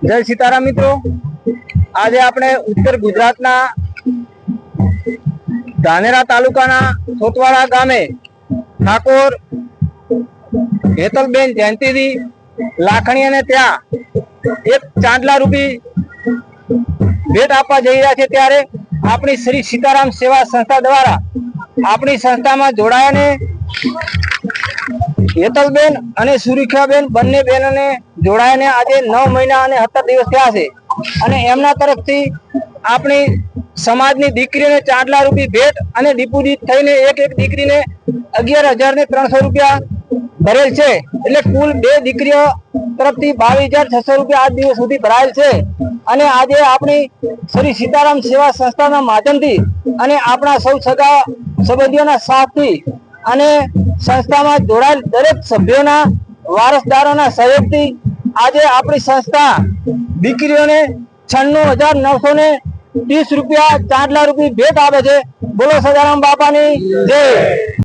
जय सीताराम मित्रों, आज આપણે ઉત્તર ગુજરાતના ધાનેરા તાલુકાના સોતવાડા ગામે ઠાકોર હેતલબેન જયંતિજી લાખણીયાને ત્યાં એક ચાંદલા રૂપી ભેટ આપવા જઈ રહ્યા છે। ત્યારે આપણી શ્રી સીતારાम સેવા સંસ્થા દ્વારા આપણી સંસ્થામાં જોડાયાને હેતલબેન અને સુરેખાબેન બંને બહેનોને જોડાયાને આજે 9 મહિના અને 17 દિવસ થયા છે અને એમના તરફથી આપણી સમાજની દીકરીને ચાંદલા રૂપી ભેટ અને ડિપોઝિટ થઈને એક દીકરીને 11,300 રૂપિયા ભરેલ છે। એટલે કુલ 2 દીકરીઓ તરફથી 22,600 રૂપિયા આજ દિવસ સુધી ભરાયેલ છે। અને આજે આપણી શ્રી સીતારામ સેવા સંસ્થાના માધ્યમથી અને આપણા સૌ સગા સંબંધીઓના સાથથી અને સંસ્થામાં જોડાયેલ દરેક સભ્યોના વારસદારોના સહયોગથી આજે આપણી સંસ્થા દીકરીઓને 96,930 રૂપિયા ચાંદલા રૂપી ભેટ આપે છે। બોલો સદારામ બાપાની જય।